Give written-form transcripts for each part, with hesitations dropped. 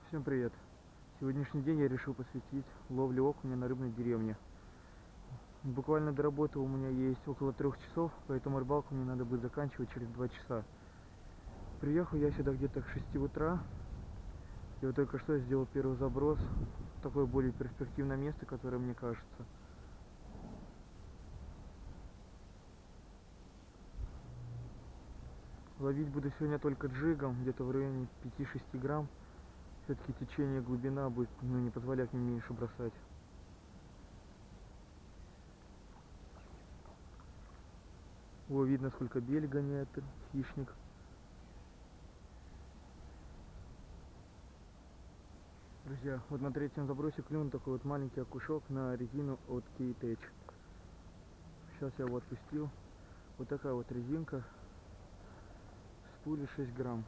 Всем привет! Сегодняшний день я решил посвятить ловле окуня на рыбной деревне. Буквально до работы у меня есть около 3 часов, поэтому рыбалку мне надо будет заканчивать через 2 часа. Приехал я сюда где-то к 6 утра, и вот только что я сделал первый заброс. Такое более перспективное место, которое мне кажется. Ловить буду сегодня только джигом, где-то в районе 5-6 грамм. Все-таки течение, глубина будет не позволять мне меньше бросать. О, видно, сколько бель гоняет хищник. Друзья, вот на третьем забросе клюнул такой вот маленький окушок на резину от K-Tech. Сейчас я его отпустил. Вот такая вот резинка с пули 6 грамм.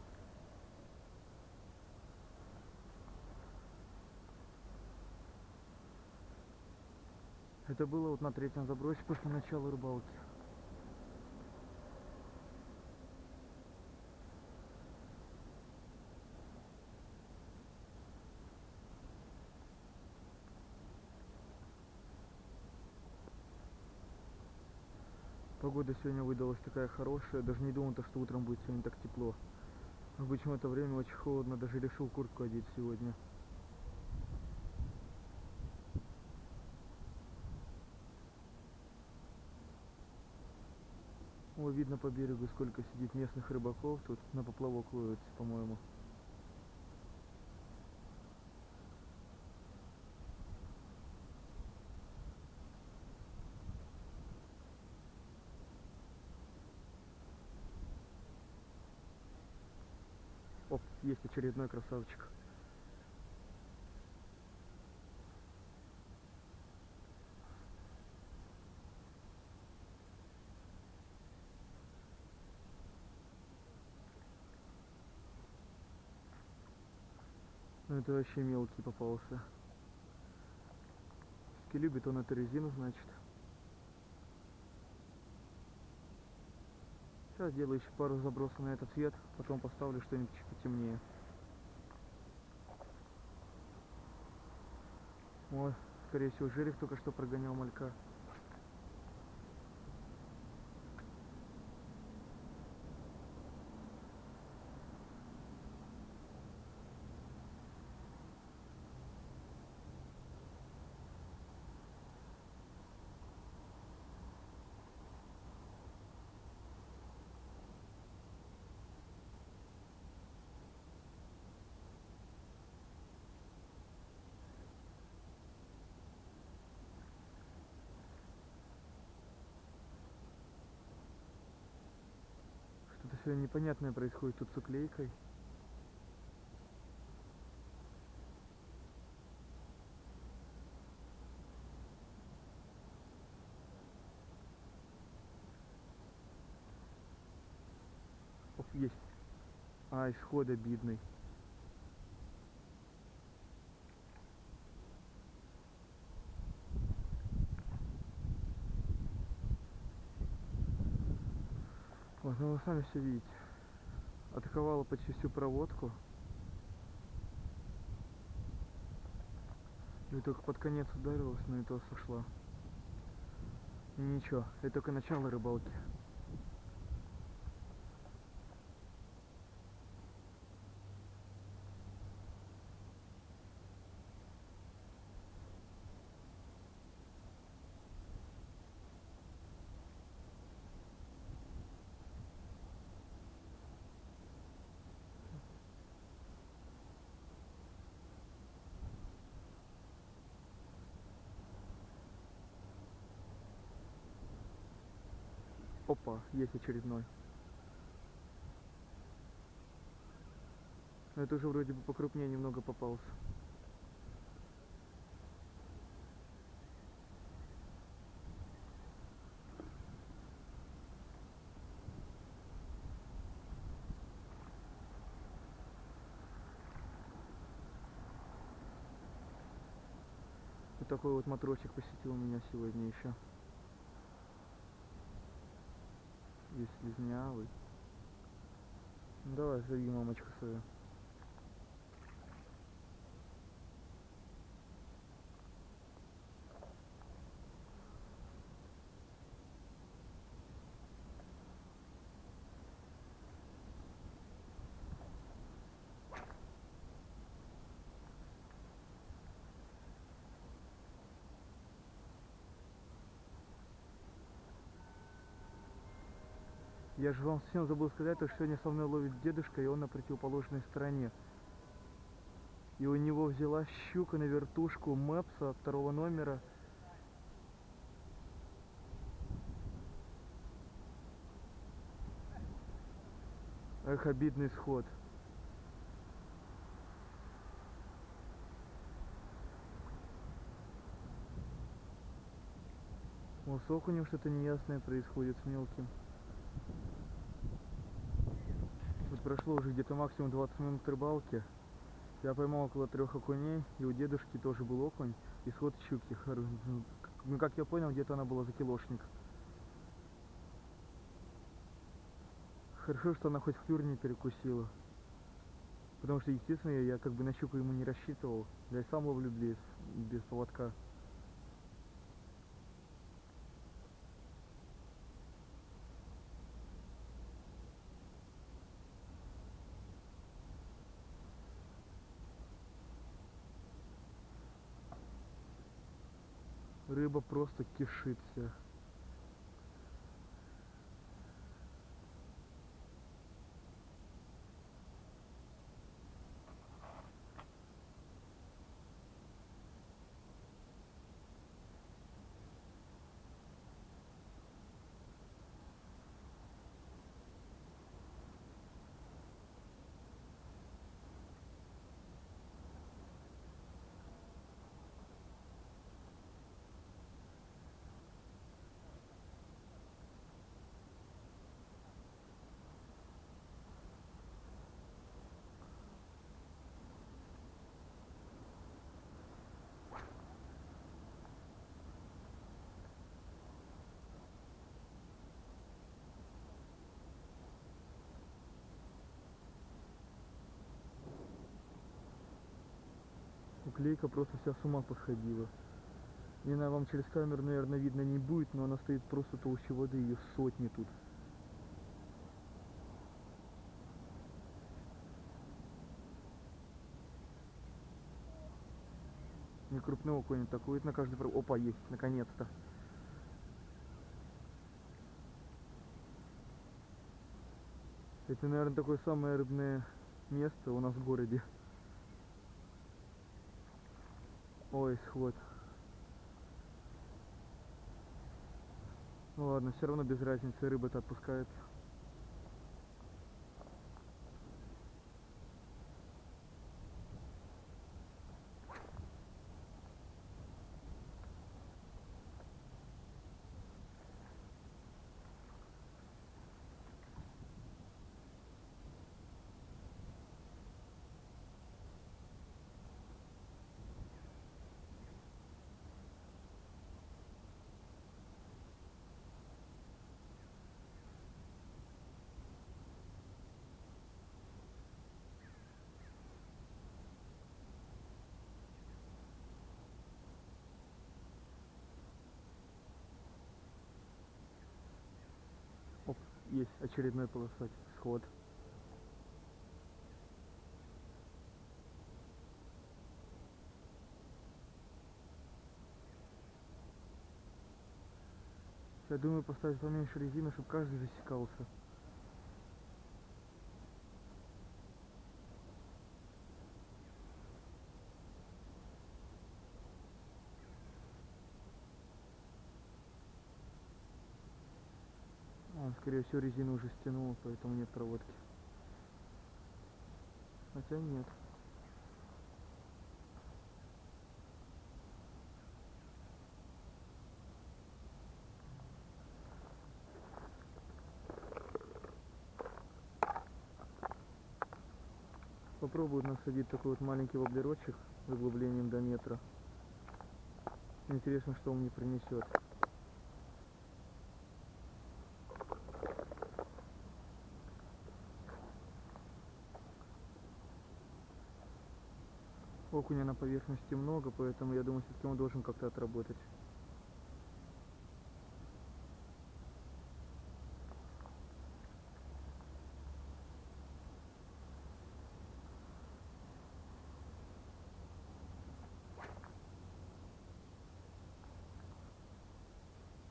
Это было вот на третьем забросе после начала рыбалки. Погода сегодня выдалась такая хорошая, даже не думал, что утром будет сегодня так тепло. Обычно в это время очень холодно, даже решил куртку одеть сегодня. О, видно по берегу, сколько сидит местных рыбаков, тут на поплавок ловится, по-моему. Оп, есть очередной красавчик. Ну это вообще мелкий попался. Если любит он эту резину, значит. Сейчас сделаю еще пару забросов на этот цвет, потом поставлю что-нибудь чуть потемнее. О, скорее всего, жерех только что прогонял малька. Что-то сегодня непонятное происходит тут с уклейкой. Оп, есть. А, исход обидный. Вот, ну вы сами все видите. Атаковала почти всю проводку. И только под конец ударилась, но и то сошла. И ничего, это только начало рыбалки. Опа, есть очередной. Но это уже вроде бы покрупнее немного попался. Вот такой вот матросик посетил меня сегодня еще. Весь слизнявый. Ну, давай, зови мамочку свою. Я же вам совсем забыл сказать, то, что сегодня со мной ловит дедушка, и он на противоположной стороне. И у него взяла щука на вертушку Мэпса 2 номера. Эх, обидный сход. У с окунем что-то неясное происходит с мелким. Вот прошло уже где-то максимум 20 минут рыбалки. Я поймал около 3 окуней, и у дедушки тоже был окунь, и сход щуки. Ну, как я понял, где-то она была за килошник. Хорошо, что она хоть клюр не перекусила. Потому что, естественно, я как бы на щуку ему не рассчитывал. Я и сам ловлю без поводка. Рыба просто кишит вся. Уклейка просто вся с ума посходила. Не знаю, вам через камеру, наверное, видно не будет, но она стоит просто толще воды, ее сотни тут. Не крупный окунь атакует на каждый... Опа, есть, наконец-то. Это, наверное, такое самое рыбное место у нас в городе. Ой, сход. Ну ладно, все равно без разницы, рыба-то отпускается. Оп, есть очередной полосать сход. Я думаю поставить поменьше резины, чтобы каждый засекался. Он, скорее всего, резину уже стянул, поэтому нет проводки. Хотя нет. Попробую насадить такой вот маленький воблерочек с углублением до метра. Интересно, что он мне принесет. Окуня на поверхности много, поэтому я думаю, все-таки он должен как-то отработать.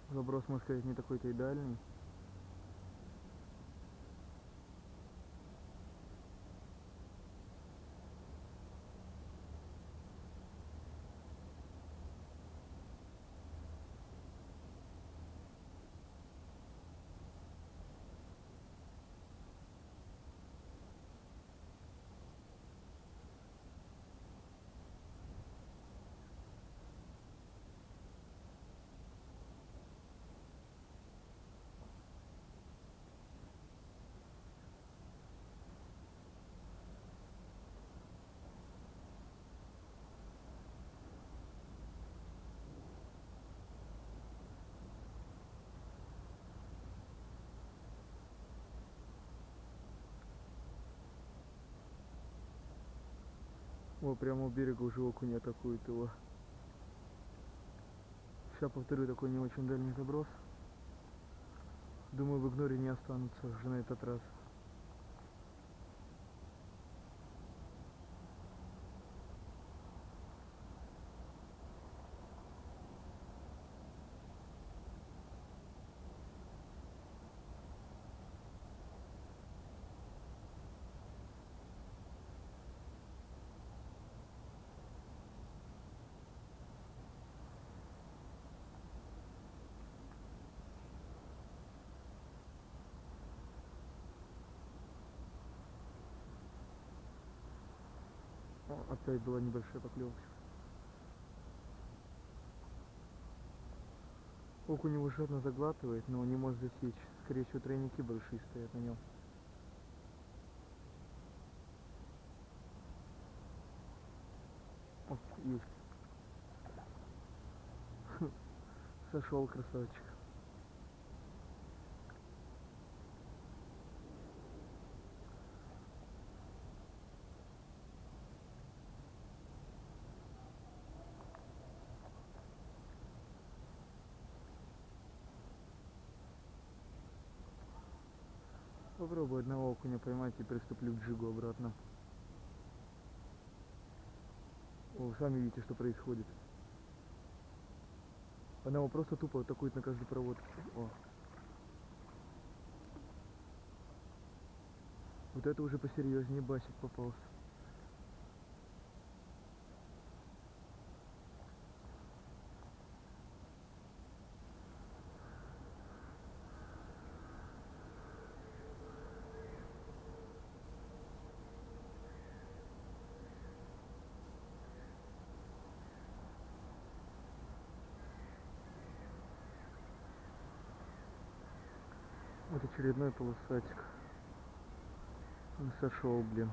Заброс, можно сказать, не такой-то и дальний. О, прямо у берега уже окунь атакует его. Сейчас повторю такой не очень дальний заброс. Думаю, в игноре не останутся уже на этот раз. О, опять была небольшая поклевочка. Окунь его жадно заглатывает, но не может засечь. Скорее всего, тройники большие стоят на нем. О, есть. Сошел красавчик. Попробую одного окуня поймать и приступлю к джигу обратно. Вы сами видите, что происходит. Она его просто тупо атакует на каждой проводке. О. Вот это уже посерьезнее басик попался. Вот очередной полосатик. Он сошел, блин.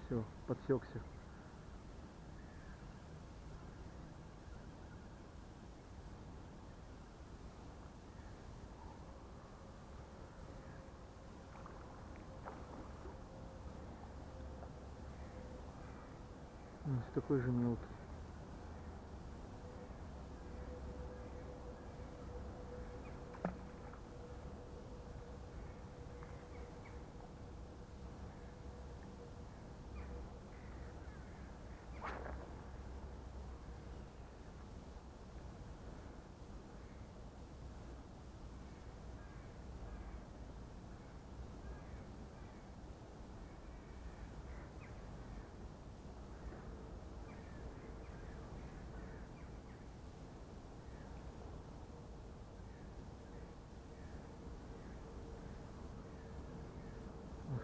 Все, подсекся. Такой же мелкий.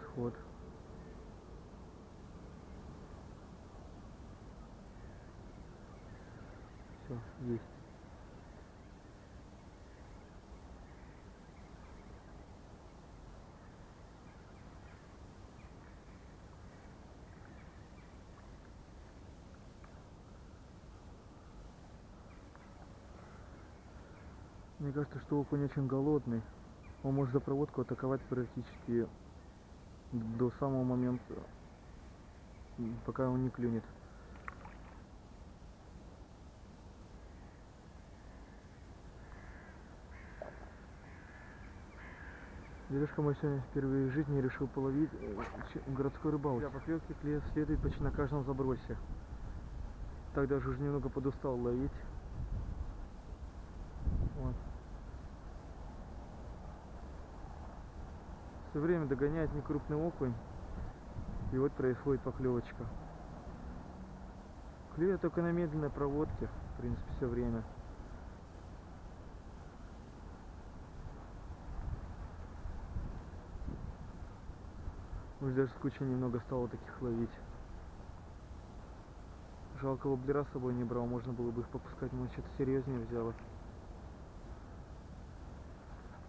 Сход. Все, есть. Мне кажется, что окунь очень голодный. Он может за проводку атаковать практически до самого момента, пока он не клюнет. Дедушка мой сегодня впервые в жизни решил половить городской рыбалки. Для поклевки клиент следует почти на каждом забросе. Так даже уже немного подустал ловить. Вот. Все время догоняет некрупный окунь, и вот происходит поклевочка. Клюет только на медленной проводке, в принципе, все время. Уже даже скучно немного стало таких ловить. Жалко, воблера с собой не брал, можно было бы их попускать, но что-то серьезнее взяла.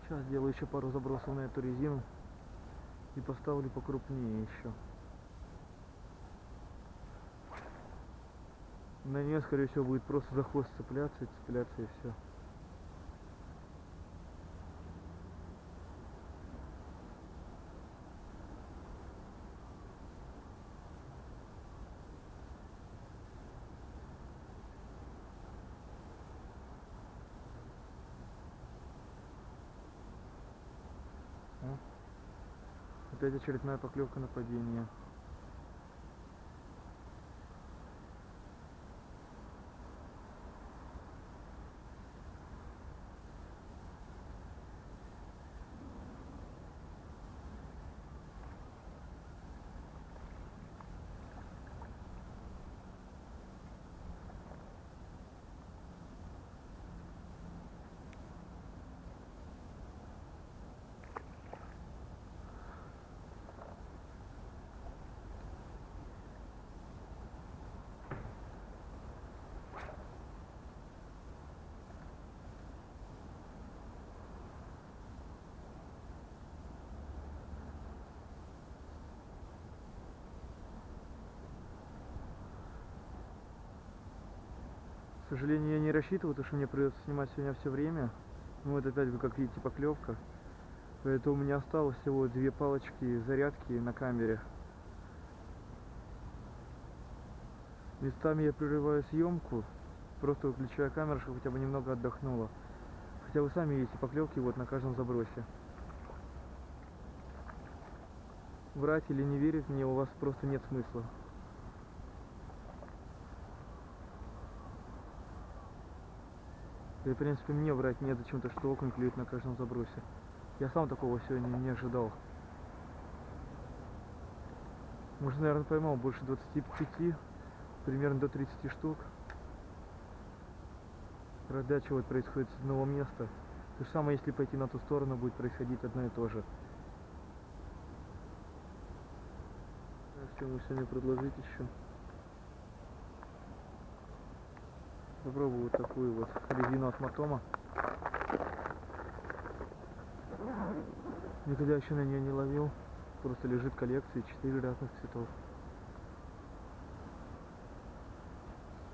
Сейчас сделаю еще пару забросов на эту резину и поставлю покрупнее еще. На нее, скорее всего, будет просто за хвост цепляться и все. Опять очередная поклевка на падение. К сожалению, я не рассчитывал, потому что мне придется снимать сегодня все время. Ну вот опять, вы как видите, поклевка. Поэтому у меня осталось всего 2 палочки зарядки на камере. Местами я прерываю съемку, просто выключаю камеру, чтобы хотя бы немного отдохнула. Хотя вы сами видите поклевки вот на каждом забросе. Врать или не верить мне у вас просто нет смысла. И в принципе мне врать нет зачем-то, что окунь клюет на каждом забросе. Я сам такого сегодня не ожидал. Может, наверное, поймал больше 25, примерно до 30 штук. Раздача вот происходит с одного места. То же самое, если пойти на ту сторону, будет происходить одно и то же. Что мы сегодня предложить еще? Попробую вот такую вот резину от Матома. Никогда еще на нее не ловил. Просто лежит в коллекции 4 разных цветов.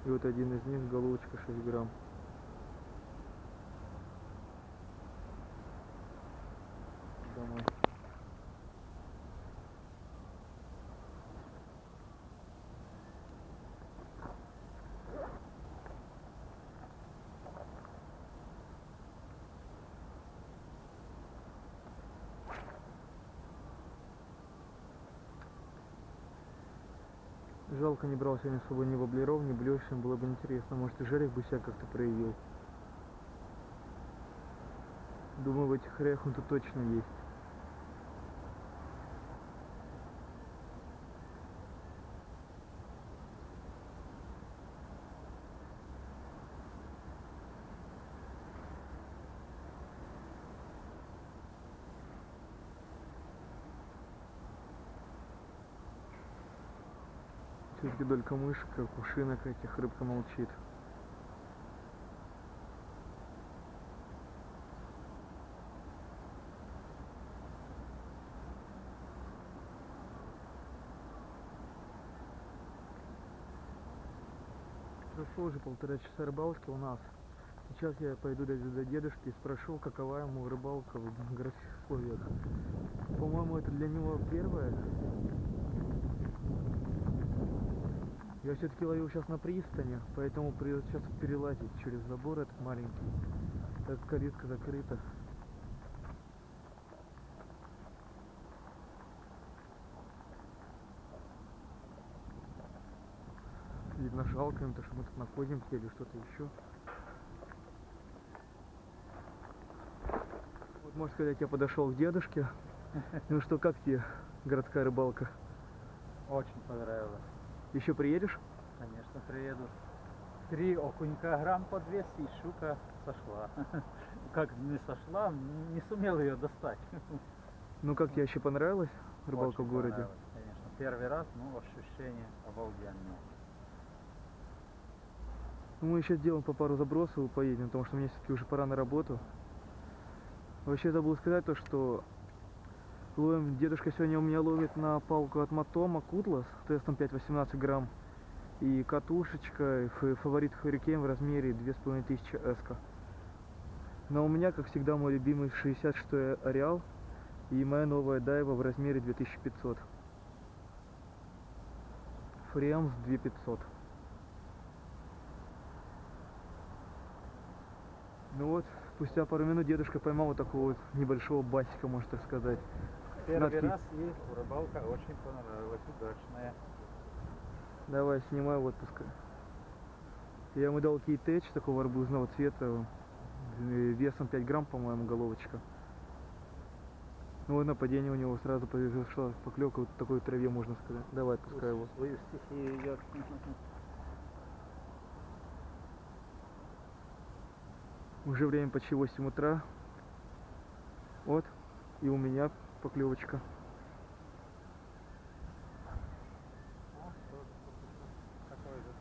И вот один из них головочка 6 грамм. Домой. Жалко, не брал сегодня с собой ни воблеров, ни блёшин, было бы интересно, может и жерех бы себя как-то проявил. Думаю, в этих хрях он тут точно есть. Все-таки долька мышка, кувшинок этих, рыбка молчит. Прошло уже 1,5 часа рыбалки у нас. Сейчас я пойду до дедушки и спрошу, какова ему рыбалка в городских условиях. По-моему, это для него первое. Я все-таки ловил сейчас на пристани, поэтому придется сейчас перелазить через забор этот маленький. Так калитка закрыта. Видно, жалко им, то что мы тут находимся или что-то еще. Вот, можно сказать, я подошел к дедушке. Ну что, как тебе городская рыбалка? Очень понравилось. Еще приедешь? Конечно, приеду. 3 окунька грамм по 200 и щука сошла. Как не сошла, не сумел ее достать. Ну как тебе еще понравилась рыбалка Очень в городе? понравилось, конечно. Первый раз, ну, ощущения обалденные. Ну, мы еще сделаем по пару забросов и поедем, потому что мне все-таки уже пора на работу. Вообще забыл сказать то, что ловим, дедушка сегодня у меня ловит на палку от Мотома Кутлас тестом 5-18 грамм. И катушечка, фаворит Hurricane в размере 2500 эска. Но у меня, как всегда, мой любимый 66 Ареал и моя новая дайва в размере 2500. Фриамс 2500. Ну вот, спустя пару минут дедушка поймал вот такого вот небольшого басика, можно так сказать. Первый Надки- раз и рыбалка очень понравилась, удачная. Давай, снимай в отпуск. Я ему дал кейтэч такого арбузного цвета, весом 5 грамм, по-моему, головочка. Ну вот нападение у него сразу произошла поклевка вот в такой траве, можно сказать. Давай, отпускай его. Свою стихию идет. Уже время почти 8 утра. Вот, и у меня поклевочка. Такой же.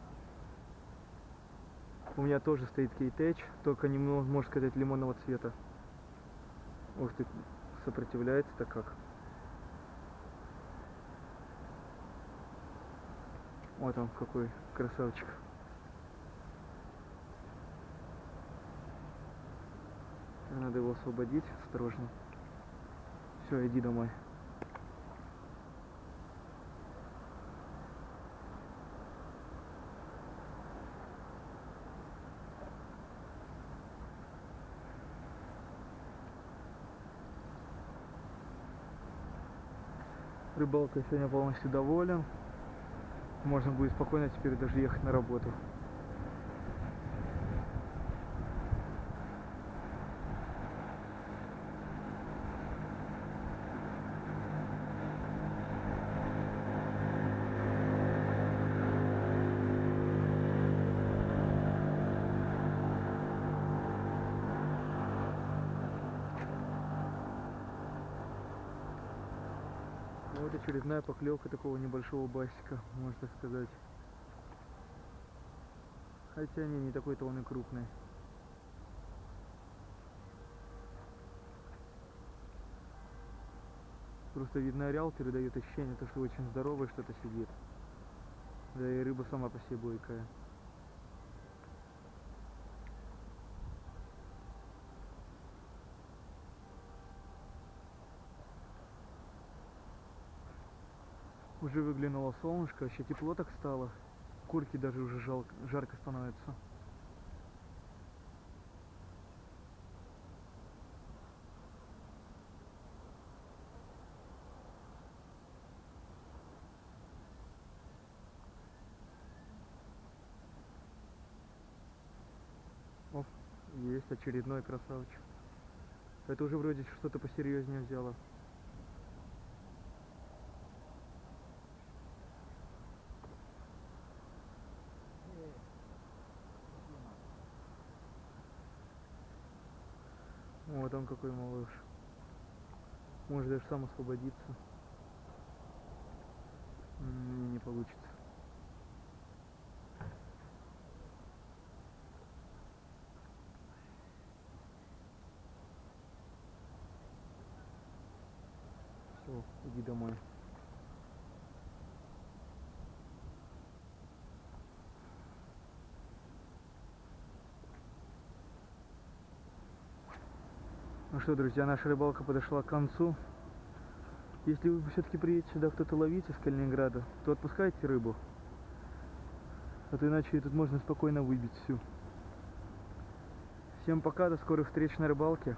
У меня тоже стоит кейтэч, только немного, можно сказать, лимонного цвета. Ух ты, сопротивляется-то как. Вот он какой красавчик. Надо его освободить, осторожно. Все, иди домой. Рыбалкой сегодня полностью доволен. Можно будет спокойно теперь даже ехать на работу. Вот очередная поклевка такого небольшого басика, можно так сказать. Хотя не такой-то он и крупный. Просто видно, ареал передает ощущение, что очень здоровый что-то сидит. Да и рыба сама по себе бойкая. Уже выглянуло солнышко, вообще тепло так стало. Курки даже уже жарко становится. О, есть очередной красавчик. Это уже вроде что-то посерьезнее взяло. Вот он какой малыш. Может даже сам освободиться. Не получится. Все, иди домой. Ну что, друзья, наша рыбалка подошла к концу. Если вы все-таки приедете сюда кто-то ловить из Калининграда, то отпускайте рыбу. А то иначе тут можно спокойно выбить всю. Всем пока, до скорых встреч на рыбалке.